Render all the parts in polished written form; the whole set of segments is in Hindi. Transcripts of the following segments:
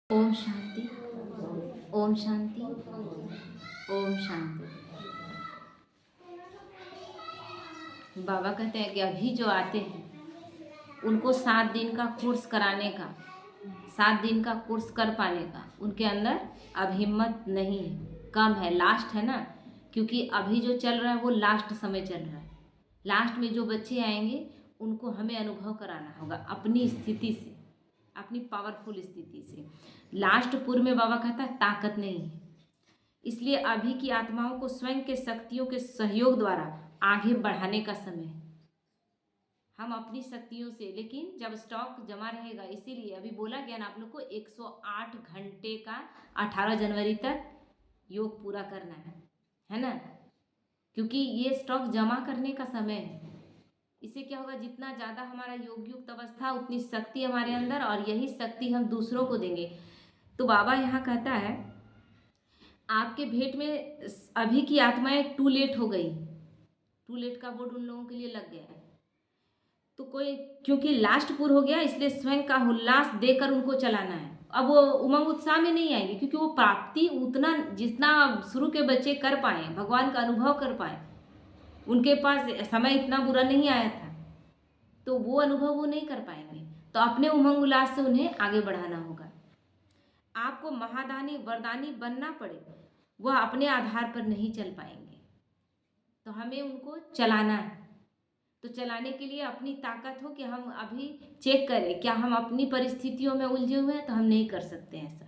ओम शांति। ओम शांति। ओम शांति। बाबा कहते हैं कि अभी जो आते हैं उनको 7 दिन का कोर्स कराने का, 7 दिन का कोर्स कर पाने का उनके अंदर अब हिम्मत नहीं है, कम है, लास्ट है ना। क्योंकि अभी जो चल रहा है वो लास्ट समय चल रहा है। लास्ट में जो बच्चे आएंगे उनको हमें अनुभव कराना होगा अपनी स्थिति से, अपनी पावरफुल स्थिति से। लास्ट पुर में बाबा कहता है ताकत नहीं है, इसलिए अभी की आत्माओं को स्वयं के शक्तियों के सहयोग द्वारा आगे बढ़ाने का समय है। हम अपनी शक्तियों से, लेकिन जब स्टॉक जमा रहेगा, इसीलिए अभी बोला गया ना आप लोग को 108 घंटे का 18 जनवरी तक योग पूरा करना है ना। क्योंकि ये स्टॉक जमा करने का समय है। इससे क्या होगा, जितना ज़्यादा हमारा योग युक्त अवस्था उतनी शक्ति हमारे अंदर, और यही शक्ति हम दूसरों को देंगे। तो बाबा यहाँ कहता है आपके भेंट में अभी की आत्माएं टू लेट हो गई। टू लेट का बोर्ड उन लोगों के लिए लग गया है। तो कोई, क्योंकि लास्ट पूर हो गया इसलिए स्वयं का उल्लास देकर उनको चलाना है। अब वो उमंग उत्साह में नहीं आएंगे, क्योंकि वो प्राप्ति उतना जितना शुरू के बच्चे कर पाए, भगवान का अनुभव कर पाए, उनके पास समय इतना बुरा नहीं आया था, तो वो अनुभव वो नहीं कर पाएंगे। तो अपने उमंग उल्लास से उन्हें आगे बढ़ाना होगा। आपको महादानी वरदानी बनना पड़े, वह अपने आधार पर नहीं चल पाएंगे, तो हमें उनको चलाना है। तो चलाने के लिए अपनी ताकत हो कि हम अभी चेक करें क्या हम अपनी परिस्थितियों में उलझे हुए हैं, तो हम नहीं कर सकते ऐसा।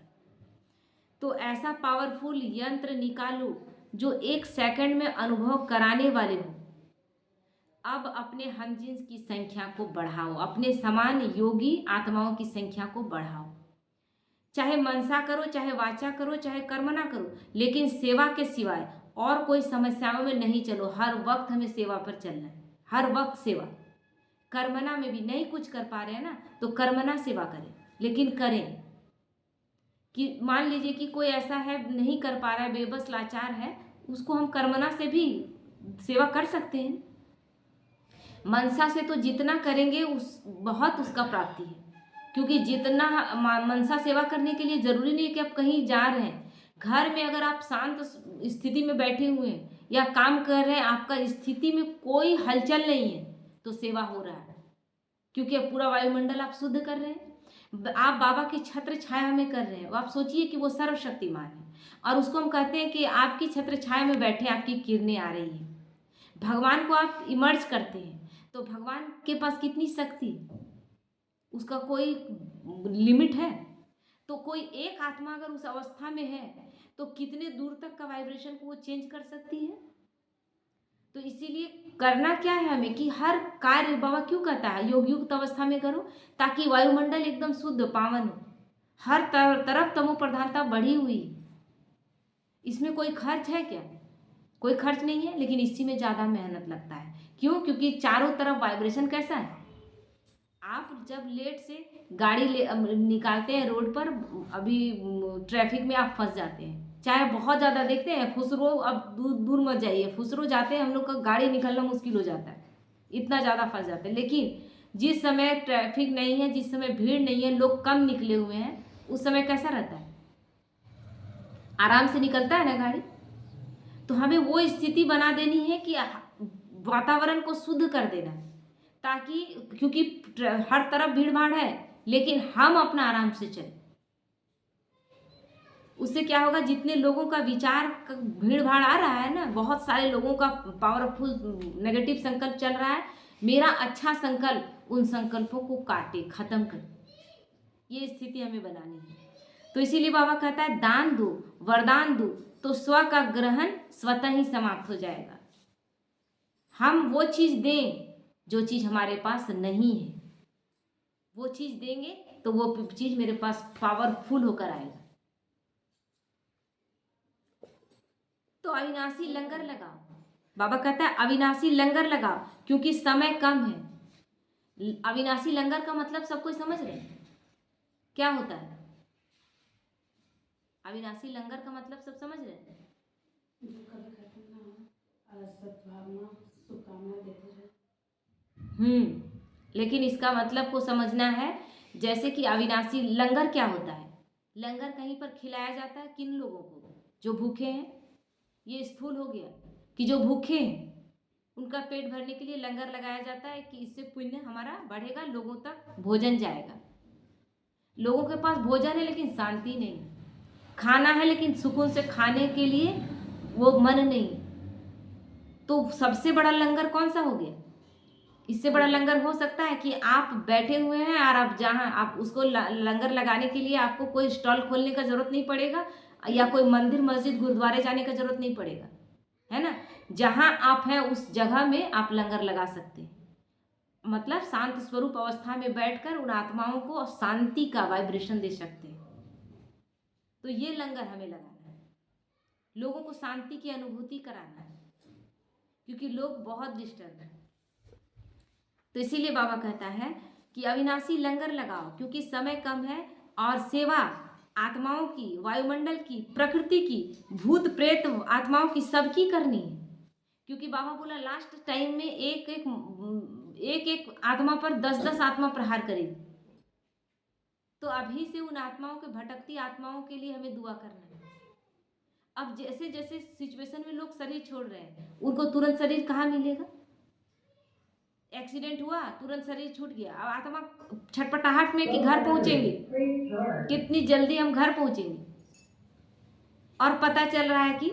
तो ऐसा पावरफुल यंत्र निकालो जो 1 सेकंड में अनुभव कराने वाले हो। अब अपने हमजिन्स की संख्या को बढ़ाओ, अपने समान योगी आत्माओं की संख्या को बढ़ाओ। चाहे मनसा करो, चाहे वाचा करो, चाहे कर्म ना करो, लेकिन सेवा के सिवाय और कोई समस्याओं में नहीं चलो। हर वक्त हमें सेवा पर चलना है, हर वक्त सेवा। कर्मना में भी नहीं कुछ कर पा रहे हैं ना, तो कर्मना सेवा करें, लेकिन करें। कि मान लीजिए कि कोई ऐसा है नहीं कर पा रहा है, बेबस लाचार है, उसको हम कर्मना से भी सेवा कर सकते हैं। मनसा से तो जितना करेंगे उस बहुत उसका प्राप्ति है। क्योंकि जितना मनसा सेवा करने के लिए ज़रूरी नहीं है कि आप कहीं जा रहे हैं। घर में अगर आप शांत स्थिति में बैठे हुए हैं या काम कर रहे हैं, आपका स्थिति में कोई हलचल नहीं है, तो सेवा हो रहा है। क्योंकि अब पूरा वायुमंडल आप शुद्ध कर रहे हैं, आप बाबा की छत्र छाया में कर रहे हैं। आप सोचिए कि वो सर्वशक्तिमान है, और उसको हम कहते हैं कि आपकी छत्र छाया में बैठे आपकी किरणें आ रही हैं। भगवान को आप इमर्ज करते हैं, तो भगवान के पास कितनी शक्ति, उसका कोई लिमिट है। तो कोई एक आत्मा अगर उस अवस्था में है तो कितने दूर तक का वाइब्रेशन को वो चेंज कर सकती है। तो इसीलिए करना क्या है हमें कि हर कार्य, बाबा क्यों कहता है योग युक्त अवस्था में करो, ताकि वायुमंडल एकदम शुद्ध पावन हो। हर तरफ तमो प्रधानता बढ़ी हुई, इसमें कोई खर्च है क्या? कोई खर्च नहीं है, लेकिन इसी में ज़्यादा मेहनत लगता है। क्यों? क्योंकि चारों तरफ वाइब्रेशन कैसा है। आप जब लेट से गाड़ी निकालते हैं रोड पर, अभी ट्रैफिक में आप फंस जाते हैं, चाहे बहुत ज़्यादा देखते हैं फुसरो, अब दूर दूर मत जाइए, फुसरो जाते हैं हम लोग का गाड़ी निकलना मुश्किल हो जाता है, इतना ज़्यादा फंस जाते हैं। लेकिन जिस समय ट्रैफिक नहीं है, जिस समय भीड़ नहीं है, लोग कम निकले हुए हैं, उस समय कैसा रहता है, आराम से निकलता है ना गाड़ी। तो हमें वो स्थिति बना देनी है कि वातावरण को शुद्ध कर देना, ताकि, क्योंकि हर तरफ भीड़ भाड़ है, लेकिन हम अपना आराम से चलें। उससे क्या होगा, जितने लोगों का विचार भीड़ भाड़ आ रहा है ना, बहुत सारे लोगों का पावरफुल नेगेटिव संकल्प चल रहा है, मेरा अच्छा संकल्प उन संकल्पों को काटे, खत्म करे। ये स्थिति हमें बनानी है। तो इसीलिए बाबा कहता है दान दो, वरदान दो, तो स्व का ग्रहण स्वतः ही समाप्त हो जाएगा। हम वो चीज़ दें जो चीज़ हमारे पास नहीं है, वो चीज़ देंगे तो वो चीज़ मेरे पास पावरफुल होकर आएगा। तो अविनाशी लंगर लगाओ, बाबा कहता है अविनाशी लंगर लगाओ, क्योंकि समय कम है। अविनाशी लंगर का मतलब सब कोई समझ रहे हैं क्या होता है? अविनाशी लंगर का मतलब सब समझ रहे हैं? लेकिन इसका मतलब को समझना है। जैसे कि अविनाशी लंगर क्या होता है, लंगर कहीं पर खिलाया जाता है किन लोगों को? जो भूखे हैं। ये स्थूल हो गया कि जो भूखे हैं उनका पेट भरने के लिए लंगर लगाया जाता है कि इससे पुण्य हमारा बढ़ेगा, लोगों तक भोजन जाएगा। लोगों के पास भोजन है लेकिन शांति नहीं, खाना है लेकिन सुकून से खाने के लिए वो मन नहीं। तो सबसे बड़ा लंगर कौन सा हो गया? इससे बड़ा लंगर हो सकता है कि आप बैठे हुए हैं और आप जहाँ आप उसको लंगर लगाने के लिए आपको कोई स्टॉल खोलने का जरूरत नहीं पड़ेगा या कोई मंदिर मस्जिद गुरुद्वारे जाने का जरूरत नहीं पड़ेगा, है ना। जहाँ आप हैं उस जगह में आप लंगर लगा सकते हैं। मतलब शांत स्वरूप अवस्था में बैठकर उन आत्माओं को शांति का वाइब्रेशन दे सकते हैं। तो ये लंगर हमें लगाना है, लोगों को शांति की अनुभूति कराना है, क्योंकि लोग बहुत डिस्टर्ब हैं। तो इसीलिए बाबा कहता है कि अविनाशी लंगर लगाओ, क्योंकि समय कम है और सेवा आत्माओं की, वायुमंडल की, प्रकृति की, भूत प्रेत आत्माओं की सबकी करनी है। क्योंकि बाबा बोला लास्ट टाइम में एक एक आत्मा पर 10-10 आत्मा प्रहार करेगी। तो अभी से उन आत्माओं के, भटकती आत्माओं के लिए हमें दुआ करना है। अब जैसे जैसे सिचुएशन में लोग शरीर छोड़ रहे हैं, उनको तुरंत शरीर कहाँ मिलेगा? एक्सीडेंट हुआ तुरंत शरीर छूट गया, अब आत्मा छटपटाहट में कि घर पहुंचेंगे, कितनी जल्दी हम घर पहुंचेंगे, और पता चल रहा है कि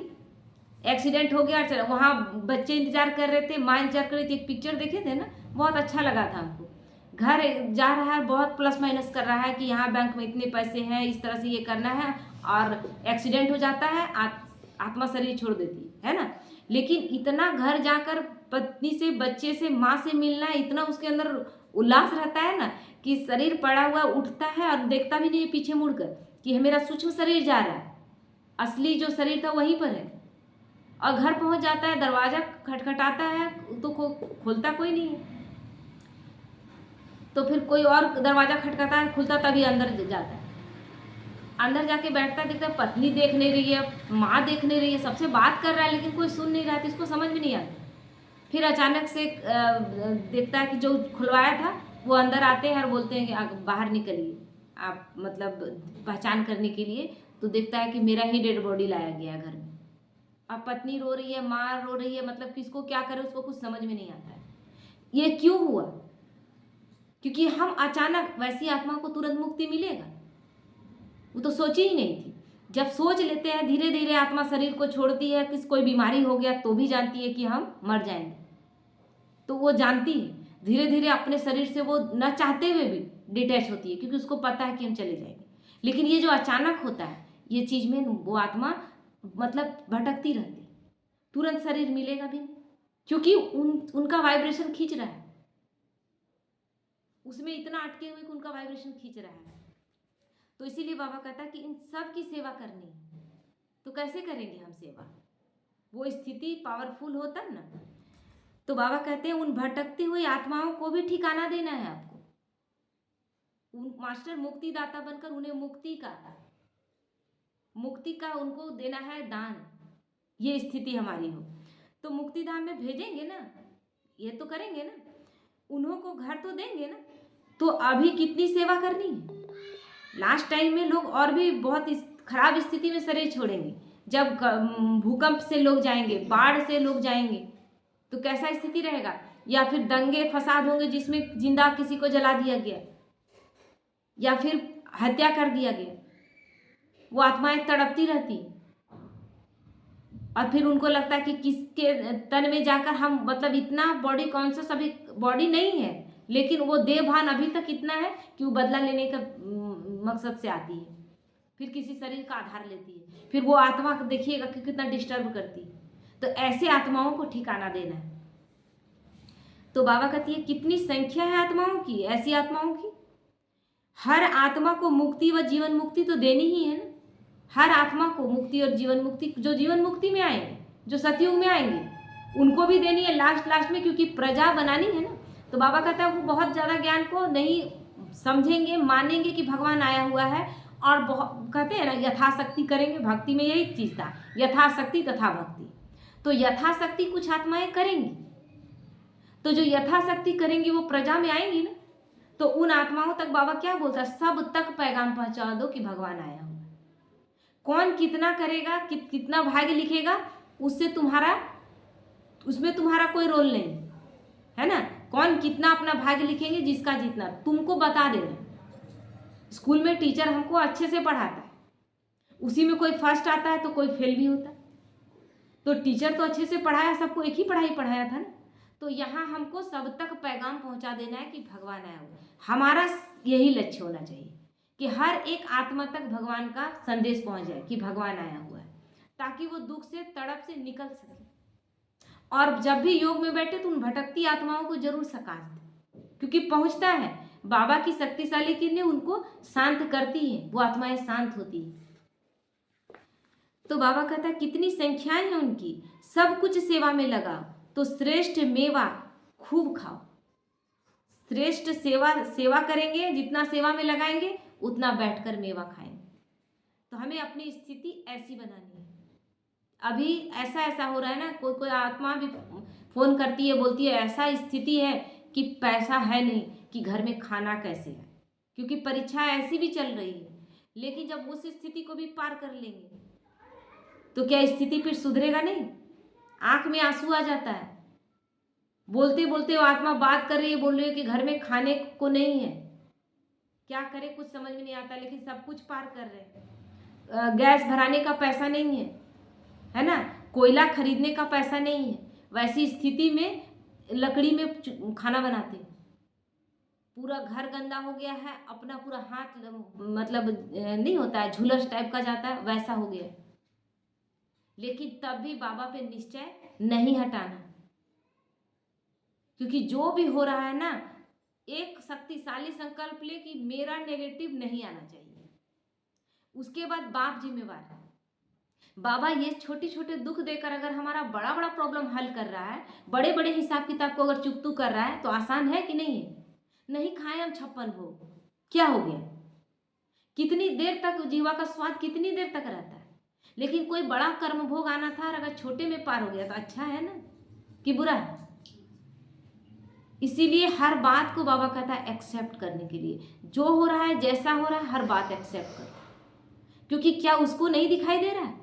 एक्सीडेंट हो गया। चलो वहाँ बच्चे इंतजार कर रहे थे, माँ इंतजार कर रही थी। एक पिक्चर देखे थे ना, बहुत अच्छा लगा था हमको। घर जा रहा है, बहुत प्लस माइनस कर रहा है कि यहाँ बैंक में इतने पैसे हैं, इस तरह से ये करना है, और एक्सीडेंट हो जाता है, आत्मा शरीर छोड़ देती है ना। लेकिन इतना घर जाकर पत्नी से, बच्चे से, माँ से मिलना है, इतना उसके अंदर उल्लास रहता है ना कि शरीर पड़ा हुआ उठता है और देखता भी नहीं है पीछे मुड़कर कि मेरा सूक्ष्म शरीर जा रहा है, असली जो शरीर था वहीं पर है। और घर पहुंच जाता है, दरवाजा खटखटाता है तो खोलता कोई नहीं है, तो फिर कोई और दरवाजा खटखटाता है, खुलता, तभी अंदर जाता है। अंदर जाके बैठता है, देखता है पत्नी देख नहीं रही है, माँ देख नहीं रही है, सबसे बात कर रहा है लेकिन कोई सुन नहीं रहा था, इसको समझ में नहीं आता। फिर अचानक से देखता है कि जो खुलवाया था वो अंदर आते हैं और बोलते हैं कि बाहर निकलिए आप, मतलब पहचान करने के लिए। तो देखता है कि मेरा ही डेड बॉडी लाया गया है घर में। अब पत्नी रो रही है, माँ रो रही है, मतलब किसको क्या करे उसको कुछ समझ में नहीं आता है। ये क्यों हुआ? क्योंकि हम अचानक, वैसी आत्मा को तुरंत मुक्ति मिलेगा? वो तो सोची ही नहीं थी। जब सोच लेते हैं, धीरे धीरे आत्मा शरीर को छोड़ती है, किस कोई बीमारी हो गया तो भी जानती है कि हम मर जाएंगे, तो वो जानती है, धीरे धीरे अपने शरीर से वो न चाहते हुए भी डिटैच होती है, क्योंकि उसको पता है कि हम चले जाएंगे। लेकिन ये जो अचानक होता है, ये चीज़ में वो आत्मा मतलब भटकती रहती है, तुरंत शरीर मिलेगा भी नहीं, क्योंकि उनका वाइब्रेशन खींच रहा है, उसमें इतना अटके हुए कि उनका वाइब्रेशन खींच रहा है। तो इसीलिए बाबा कहता है कि इन सब की सेवा करनी है। तो कैसे करेंगे हम सेवा? वो स्थिति पावरफुल हो तब ना। तो बाबा कहते हैं उन भटकती हुई आत्माओं को भी ठिकाना देना है आपको। उन मास्टर मुक्तिदाता बनकर उन्हें मुक्ति का उनको देना है दान। ये स्थिति हमारी हो तो मुक्तिधाम में भेजेंगे ना, ये तो करेंगे ना, उन्हों को घर तो देंगे ना। तो अभी कितनी सेवा करनी है? लास्ट टाइम में लोग और भी बहुत खराब स्थिति में शरीर छोड़ेंगे, जब भूकंप से लोग जाएंगे, बाढ़ से लोग जाएंगे, तो कैसा स्थिति रहेगा? या फिर दंगे फसाद होंगे जिसमें जिंदा किसी को जला दिया गया या फिर हत्या कर दिया गया, वो आत्माएं तड़पती रहती और फिर उनको लगता है कि किसके तन में जाकर हम, मतलब इतना बॉडी कॉन्शियस, अभी बॉडी नहीं है लेकिन वो देह भान अभी तक इतना है कि वो बदला लेने का मकसद से आती है, फिर किसी शरीर का आधार लेती है, फिर वो आत्मा को देखिएगा कि कितना डिस्टर्ब करती है। तो ऐसे आत्माओं को ठिकाना देना है। तो बाबा कहती है कितनी संख्या है आत्माओं की, ऐसी आत्माओं की। हर आत्मा को मुक्ति व जीवन मुक्ति तो देनी ही है ना। हर आत्मा को मुक्ति और जीवन मुक्ति, जो जीवन मुक्ति में आएंगे, जो सतयुग में आएंगे, उनको भी देनी है लास्ट में, क्योंकि प्रजा बनानी है ना। तो बाबा कहता है वो बहुत ज़्यादा ज्ञान को नहीं समझेंगे, मानेंगे कि भगवान आया हुआ है, और बहुत कहते हैं ना यथाशक्ति करेंगे। भक्ति में यही चीज़ था, यथाशक्ति तथा भक्ति। तो यथाशक्ति कुछ आत्माएं करेंगी, तो जो यथाशक्ति करेंगी वो प्रजा में आएंगी ना। तो उन आत्माओं तक बाबा क्या बोलता है, सब तक पैगाम पहुंचा दो कि भगवान आया हुआ। कौन कितना करेगा, कितना भाग्य लिखेगा, उसमें तुम्हारा कोई रोल नहीं है ना। कौन कितना अपना भाग्य लिखेंगे, जिसका जितना, तुमको बता देना। स्कूल में टीचर हमको अच्छे से पढ़ाता है, उसी में कोई फर्स्ट आता है तो कोई फेल भी होता है। तो टीचर तो अच्छे से पढ़ाया, सबको एक ही पढ़ाई पढ़ाया था ना। तो यहाँ हमको सब तक पैगाम पहुँचा देना है कि भगवान आया हुआ है। हमारा यही लक्ष्य होना चाहिए कि हर एक आत्मा तक भगवान का संदेश पहुँच जाए कि भगवान आया हुआ है, ताकि वो दुख से, तड़प से निकल सके। और जब भी योग में बैठे तो उन भटकती आत्माओं को जरूर सकाश दे, क्योंकि पहुँचता है। बाबा की शक्तिशाली किरणें उनको शांत करती हैं, वो आत्माएं शांत होती हैं। तो बाबा कहता है कितनी संख्याएं हैं उनकी, सब कुछ सेवा में लगाओ तो श्रेष्ठ मेवा खूब खाओ। श्रेष्ठ सेवा करेंगे, जितना सेवा में लगाएंगे उतना बैठकर मेवा खाएंगे। तो हमें अपनी स्थिति ऐसी बनानी है। अभी ऐसा हो रहा है ना, कोई आत्मा भी फोन करती है, बोलती है ऐसा स्थिति है कि पैसा है नहीं, कि घर में खाना कैसे है, क्योंकि परीक्षा ऐसी भी चल रही है। लेकिन जब उस स्थिति को भी पार कर लेंगे तो क्या स्थिति फिर सुधरेगा नहीं? आंख में आंसू आ जाता है, बोलते बोलते वो आत्मा बात कर रही है, बोल रही है कि घर में खाने को नहीं है, क्या करे कुछ समझ में नहीं आता, लेकिन सब कुछ पार कर रहे हैं। गैस भराने का पैसा नहीं है ना, कोयला खरीदने का पैसा नहीं है, वैसी स्थिति में लकड़ी में खाना बनाते हैं। पूरा घर गंदा हो गया है, अपना पूरा हाथ मतलब नहीं होता है, झुलस टाइप का जाता है, वैसा हो गया। लेकिन तब भी बाबा पे निश्चय नहीं हटाना, क्योंकि जो भी हो रहा है ना, एक शक्तिशाली संकल्प ले कि मेरा नेगेटिव नहीं आना चाहिए। उसके बाद बाप जिम्मेवार है। बाबा ये छोटे छोटे दुख देकर अगर हमारा बड़ा बड़ा प्रॉब्लम हल कर रहा है, बड़े बड़े हिसाब किताब को अगर चुकतू कर रहा है, तो आसान है कि नहीं है? नहीं खाए हम 56 भोग, क्या हो गया? कितनी देर तक जीवा का स्वाद कितनी देर तक रहता है? लेकिन कोई बड़ा कर्म भोग आना था और अगर छोटे में पार हो गया तो अच्छा है ना कि बुरा है? इसीलिए हर बात को बाबा कहता है एक्सेप्ट करने के लिए। जो हो रहा है, जैसा हो रहा है, हर बात एक्सेप्ट करो, क्योंकि क्या उसको नहीं दिखाई दे रहा है?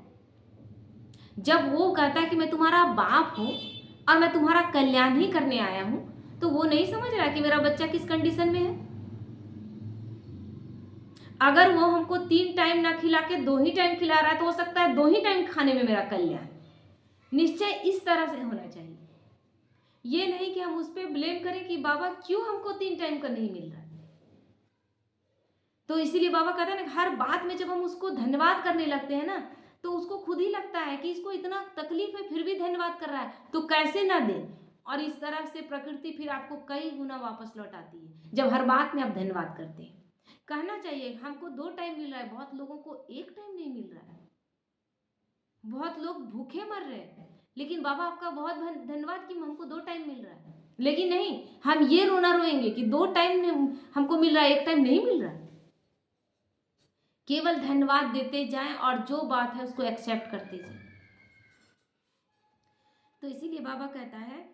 जब वो कहता है कि मैं तुम्हारा बाप हूं और मैं तुम्हारा कल्याण ही करने आया हूं, तो वो नहीं समझ रहा कि मेरा बच्चा किस कंडीशन में है। अगर वो हमको 3 टाइम ना खिला के 2 ही टाइम खिला रहा है, तो हो सकता है 2 ही टाइम खाने में मेरा कल्याण। निश्चय इस तरह से होना चाहिए। ये नहीं कि हम उस पर ब्लेम करें कि बाबा क्यों हमको 3 टाइम का नहीं मिल रहा है। तो इसीलिए बाबा कहते हैं ना, हर बात में जब हम उसको धन्यवाद करने लगते हैं ना, तो उसको खुद ही लगता है कि इसको इतना तकलीफ है फिर भी धन्यवाद कर रहा है, तो कैसे ना दे। और इस तरह से प्रकृति फिर आपको कई गुना वापस लौटाती है, जब हर बात में आप धन्यवाद करते हैं। कहना चाहिए हमको 2 टाइम मिल रहा है, बहुत लोगों को 1 टाइम नहीं मिल रहा है, बहुत लोग भूखे मर रहे हैं, लेकिन बाबा आपका बहुत धन्यवाद कि हमको 2 टाइम मिल रहा है। लेकिन नहीं, हम ये रोना रोएंगे कि 2 टाइम हमको मिल रहा है, 1 टाइम नहीं मिल रहा है। केवल धन्यवाद देते जाएं और जो बात है उसको एक्सेप्ट करते जाएं। तो इसीलिए बाबा कहता है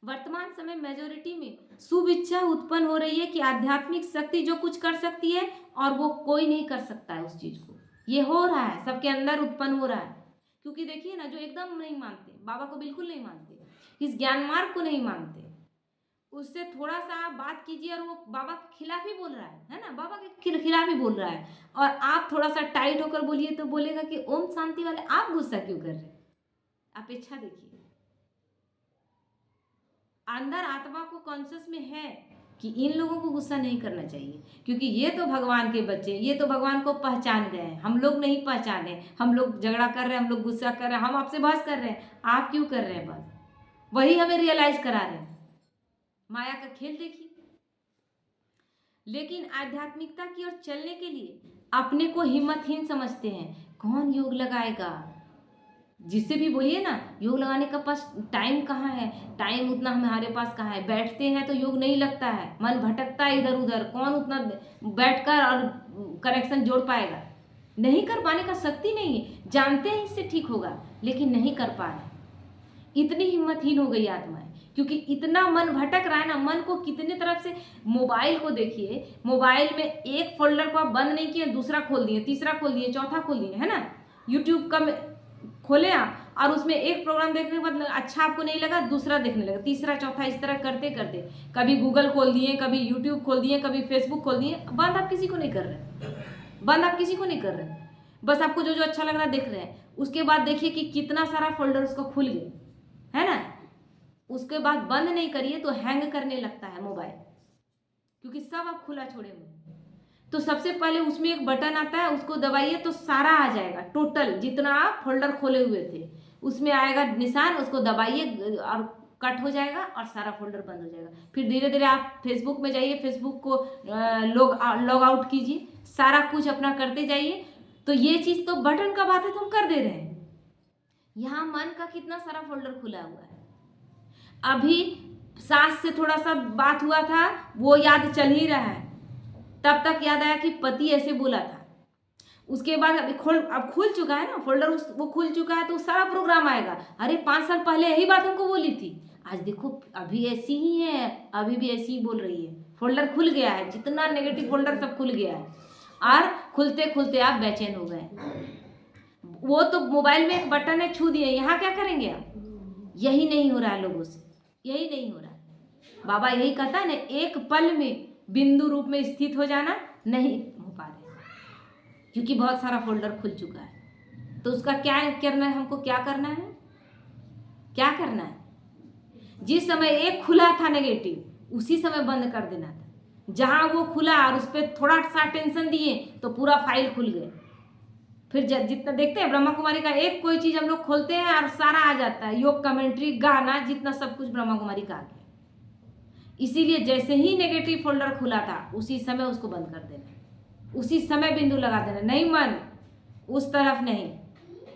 वर्तमान समय मेजोरिटी में शुभ इच्छा उत्पन्न हो रही है कि आध्यात्मिक शक्ति जो कुछ कर सकती है और वो कोई नहीं कर सकता है उस चीज को। ये हो रहा है, सबके अंदर उत्पन्न हो रहा है। क्योंकि देखिए ना, जो एकदम नहीं मानते, बाबा को बिल्कुल नहीं मानते, इस ज्ञान मार्ग को नहीं मानते, उससे थोड़ा सा आप बात कीजिए और वो बाबा के खिलाफ ही बोल रहा है ना, बाबा के खिलाफ ही बोल रहा है, और आप थोड़ा सा टाइट होकर बोलिए तो बोलेगा कि ओम शांति वाले आप गुस्सा क्यों कर रहे हैं? अपेक्षा देखिए, अंदर आत्मा को कॉन्शियस में है कि इन लोगों को गुस्सा नहीं करना चाहिए, क्योंकि ये तो भगवान के बच्चे, ये तो भगवान को पहचान गए हैं, हम लोग नहीं पहचाने, हम लोग झगड़ा कर रहे हैं, हम लोग गुस्सा कर रहे हैं, हम आपसे बहस कर रहे हैं, आप क्यों कर रहे हैं बस? वही हमें रियलाइज करा रहे हैं। माया का खेल देखिए। लेकिन आध्यात्मिकता की ओर चलने के लिए अपने को हिम्मतहीन समझते हैं। कौन योग लगाएगा? जिससे भी बोलिए ना, योग लगाने का पास टाइम कहाँ है? टाइम उतना हमारे पास कहाँ है? बैठते हैं तो योग नहीं लगता है, मन भटकता है इधर उधर। कौन उतना बैठकर और करेक्शन जोड़ पाएगा? नहीं कर पाने का शक्ति नहीं है। जानते हैं इससे ठीक होगा, लेकिन नहीं कर पा रहे। इतनी हिम्मतहीन हो गई आत्माएं क्योंकि इतना मन भटक रहा है ना, मन को कितने तरफ से। मोबाइल को देखिए, मोबाइल में एक फोल्डर को आप बंद नहीं किए, दूसरा खोल दिए, तीसरा खोल दिए, चौथा खोल दिए, है ना। यूट्यूब का खोले आप और उसमें एक प्रोग्राम देखने के बाद अच्छा आपको नहीं लगा, दूसरा देखने लगा, तीसरा चौथा, इस तरह करते करते कभी गूगल खोल दिए, कभी यूट्यूब खोल दिए, कभी फेसबुक खोल दिए। बंद आप किसी को नहीं कर रहे, बंद आप किसी को नहीं कर रहे, बस आपको जो जो अच्छा लग रहा है देख रहे हैं। उसके बाद देखिए कि कितना सारा फोल्डर उसको खुल गया, है ना। उसके बाद बंद नहीं करिए तो हैंग करने लगता है मोबाइल, क्योंकि सब आप खुला छोड़े हुए। तो सबसे पहले उसमें एक बटन आता है, उसको दबाइए तो सारा आ जाएगा, टोटल जितना आप फोल्डर खोले हुए थे उसमें आएगा निशान, उसको दबाइए और कट हो जाएगा और सारा फोल्डर बंद हो जाएगा। फिर धीरे धीरे आप फेसबुक में जाइए, फेसबुक को लॉग आउट कीजिए, सारा कुछ अपना करते जाइए। तो ये चीज़ तो बटन का बात है तो हम कर दे रहे हैं। यहाँ मन का कितना सारा फोल्डर खुला हुआ है। अभी सास से थोड़ा सा बात हुआ था, वो याद चल ही रहा है, तब तक याद आया कि पति ऐसे बोला था। उसके बाद अब खुल चुका है ना फोल्डर, वो खुल चुका है तो सारा प्रोग्राम आएगा। अरे 5 साल पहले यही बात हमको बोली थी, आज देखो अभी ऐसी ही है, अभी भी ऐसी ही बोल रही है। फोल्डर खुल गया है, जितना नेगेटिव फोल्डर सब खुल गया है और खुलते खुलते आप बेचैन हो गए। वो तो मोबाइल में एक बटन है, छू दिए, यहाँ क्या करेंगे आप। यही नहीं हो रहा है लोगों से, यही नहीं हो रहा है। बाबा यही कहता है ना, एक पल में बिंदु रूप में स्थित हो जाना नहीं हो पा रहे, क्योंकि बहुत सारा फोल्डर खुल चुका है। तो उसका क्या करना है, हमको क्या करना है, क्या करना है। जिस समय एक खुला था नेगेटिव, उसी समय बंद कर देना था। जहां वो खुला और उस पर थोड़ा सा टेंशन दिए तो पूरा फाइल खुल गए। फिर जितना देखते हैं ब्रह्मा कुमारी का एक कोई चीज हम लोग खोलते हैं और सारा आ जाता है, योग कमेंट्री, गाना, जितना सब कुछ ब्रह्मा कुमारी का आ गया। इसीलिए जैसे ही नेगेटिव फोल्डर खुला था उसी समय उसको बंद कर देना, उसी समय बिंदु लगा देना। नहीं मन उस तरफ नहीं,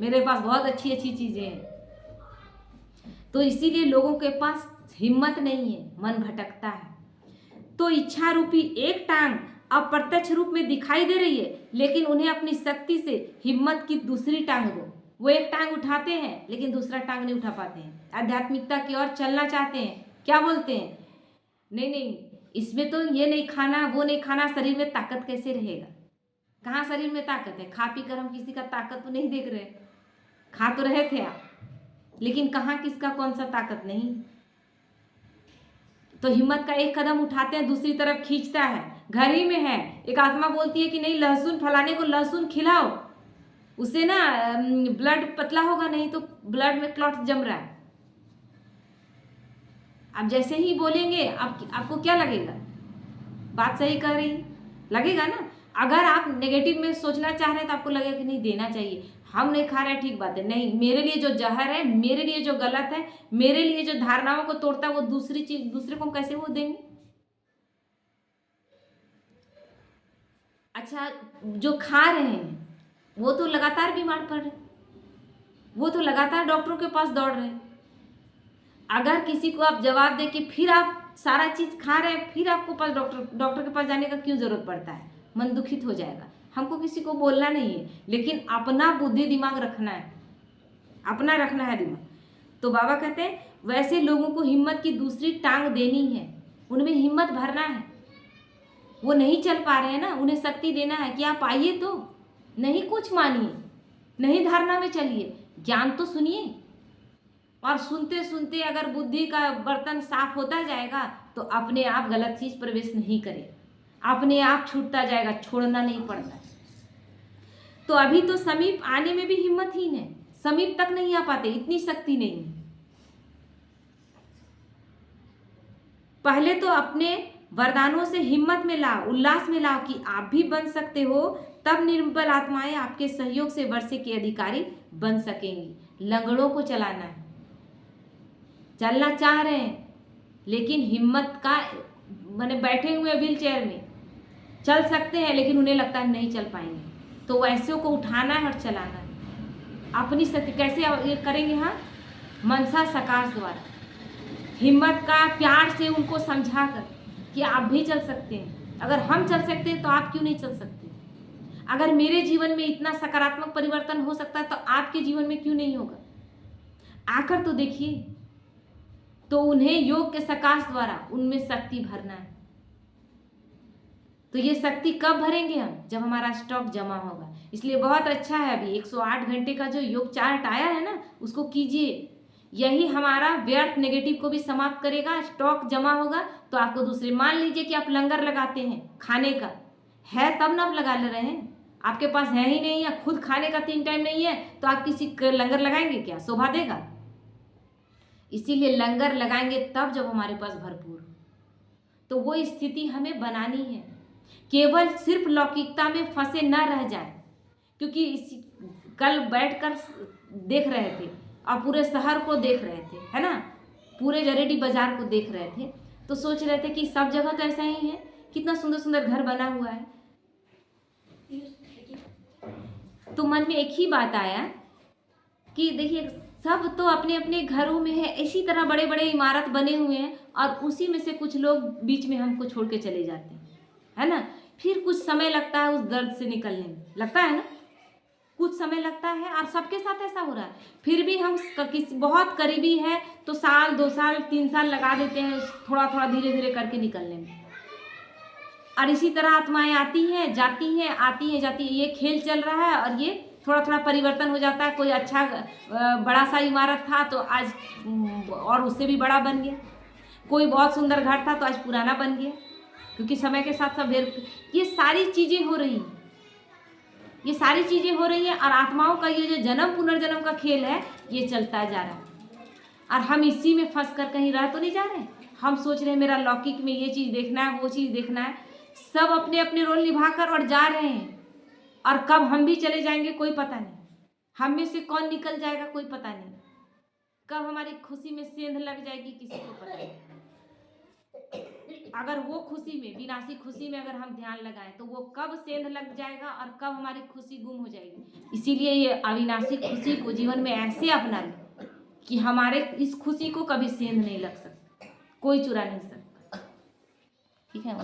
मेरे पास बहुत अच्छी अच्छी चीजें हैं। तो इसीलिए लोगों के पास हिम्मत नहीं है, मन भटकता है। तो इच्छा रूपी एक टांग अप्रत्यक्ष रूप में दिखाई दे रही है, लेकिन उन्हें अपनी शक्ति से हिम्मत की दूसरी टांग दो। वो एक टांग उठाते हैं लेकिन दूसरा टांग नहीं उठा पाते हैं, आध्यात्मिकता की ओर चलना चाहते हैं, क्या बोलते हैं, नहीं नहीं इसमें तो ये नहीं खाना, वो नहीं खाना, शरीर में ताकत कैसे रहेगा। कहाँ शरीर में ताकत है, खा पी कर हम किसी का ताकत तो नहीं देख रहे, खा तो रहे थे आप, लेकिन कहाँ किसका कौन सा ताकत नहीं। तो हिम्मत का एक कदम उठाते हैं, दूसरी तरफ खींचता है, घर ही में है। एक आत्मा बोलती है कि नहीं लहसुन फलाने को लहसुन खिलाओ, उससे ना ब्लड पतला होगा, नहीं तो ब्लड में क्लॉट जम रहा है। आप जैसे ही बोलेंगे आपको क्या लगेगा, बात सही कर रही लगेगा ना। अगर आप नेगेटिव में सोचना चाह रहे हैं तो आपको लगेगा कि नहीं देना चाहिए, हम नहीं खा रहे हैं, ठीक बात है, नहीं मेरे लिए जो जहर है, मेरे लिए जो गलत है, मेरे लिए जो धारणाओं को तोड़ता है, वो दूसरी चीज दूसरे को कैसे वो देंगे। अच्छा जो खा रहे हैं वो तो लगातार बीमार पड़ रहे, वो तो लगातार डॉक्टरों के पास दौड़ रहे हैं। अगर किसी को आप जवाब दे कि फिर आप सारा चीज खा रहे हैं, फिर आपको पास डॉक्टर के पास जाने का क्यों जरूरत पड़ता है, मन दुखित हो जाएगा। हमको किसी को बोलना नहीं है, लेकिन अपना बुद्धि दिमाग रखना है, अपना रखना है दिमाग। तो बाबा कहते हैं वैसे लोगों को हिम्मत की दूसरी टांग देनी है, उनमें हिम्मत भरना है। वो नहीं चल पा रहे हैं ना, उन्हें शक्ति देना है कि आप आइए, तो नहीं कुछ मानिए, नहीं धारणा में चलिए, ज्ञान तो सुनिए। और सुनते सुनते अगर बुद्धि का बर्तन साफ होता जाएगा तो अपने आप गलत चीज प्रवेश नहीं करे, अपने आप छूटता जाएगा, छोड़ना नहीं पड़ता। तो अभी तो समीप आने में भी हिम्मतहीन है, समीप तक नहीं आ पाते, इतनी शक्ति नहीं है। पहले तो अपने वरदानों से हिम्मत में लाओ, उल्लास में लाओ कि आप भी बन सकते हो, तब निर्बल आत्माएं आपके सहयोग से वर्षे के अधिकारी बन सकेंगी। लंगड़ों को चलाना है, चलना चाह रहे हैं लेकिन हिम्मत का माने बैठे हुए व्हील चेयर में चल सकते हैं लेकिन उन्हें लगता है नहीं चल पाएंगे, तो वैसे को उठाना है और चलाना है। अपनी शक्ति कैसे ये करेंगे, हाँ मनसा सकाश द्वारा, हिम्मत का प्यार से उनको समझा कर कि आप भी चल सकते हैं। अगर हम चल सकते हैं तो आप क्यों नहीं चल सकते। अगर मेरे जीवन में इतना सकारात्मक परिवर्तन हो सकता है तो आपके जीवन में क्यों नहीं होगा। आकर तो देखिए, तो उन्हें योग के सकाश द्वारा उनमें शक्ति भरना है। तो ये शक्ति कब भरेंगे हम? जब हमारा स्टॉक जमा होगा। इसलिए बहुत अच्छा है, अभी 108 घंटे का जो योग चार्ट आया है ना, उसको कीजिए। यही हमारा व्यर्थ नेगेटिव को भी समाप्त करेगा। स्टॉक जमा होगा तो आपको दूसरे, मान लीजिए कि आप लंगर लगाते हैं खाने का, है तब ना आप लगा ले रहे हैं। आपके पास है ही नहीं है, खुद खाने का 3 टाइम नहीं है, तो आप किसी लंगर लगाएंगे क्या? शोभा देगा? इसीलिए लंगर लगाएंगे तब जब हमारे पास भरपूर हो। तो वो स्थिति हमें बनानी है। केवल सिर्फ लौकिकता में फंसे न रह जाए, क्योंकि कल बैठकर देख रहे थे और पूरे शहर को देख रहे थे, है ना, पूरे जरेडी बाजार को देख रहे थे, तो सोच रहे थे कि सब जगह तो ऐसा ही है, कितना सुंदर सुंदर घर बना हुआ है। तो मन में एक ही बात आया कि देखिए, सब तो अपने अपने घरों में है, इसी तरह बड़े बड़े इमारत बने हुए हैं, और उसी में से कुछ लोग बीच में हमको छोड़ के चले जाते हैं, है ना। फिर कुछ समय लगता है उस दर्द से निकलने में, लगता है ना, कुछ समय लगता है, और सबके साथ ऐसा हो रहा है। फिर भी हम किसी बहुत करीबी है तो साल 2 साल 3 साल लगा देते हैं थोड़ा थोड़ा धीरे धीरे करके निकलने में। और इसी तरह आत्माएं आती हैं जाती हैं, आती हैं जाती हैं, ये खेल चल रहा है, और ये थोड़ा थोड़ा परिवर्तन हो जाता है। कोई अच्छा बड़ा सा इमारत था तो आज और उससे भी बड़ा बन गया, कोई बहुत सुंदर घर था तो आज पुराना बन गया, क्योंकि समय के साथ सब ये सारी चीज़ें हो रही हैं, ये सारी चीज़ें हो रही हैं। और आत्माओं का ये जो जन्म पुनर्जन्म का खेल है, ये चलता जा रहा है, और हम इसी में फंस कर कहीं रह तो नहीं जा रहे। हम सोच रहे हैं मेरा लौकिक में ये चीज़ देखना है, वो चीज़ देखना है, सब अपने अपने रोल निभाकर और जा रहे हैं, और कब हम भी चले जाएंगे कोई पता नहीं, हम में से कौन निकल जाएगा कोई पता नहीं, कब हमारी खुशी में सेंध लग जाएगी किसी को पता नहीं। अगर वो खुशी में, विनाशी खुशी में अगर हम ध्यान लगाएं तो वो कब सेंध लग जाएगा और कब हमारी खुशी गुम हो जाएगी। इसीलिए ये अविनाशी खुशी को जीवन में ऐसे अपना लें कि हमारे इस खुशी को कभी सेंध नहीं लग सकता, कोई चुरा नहीं सकता। ठीक है।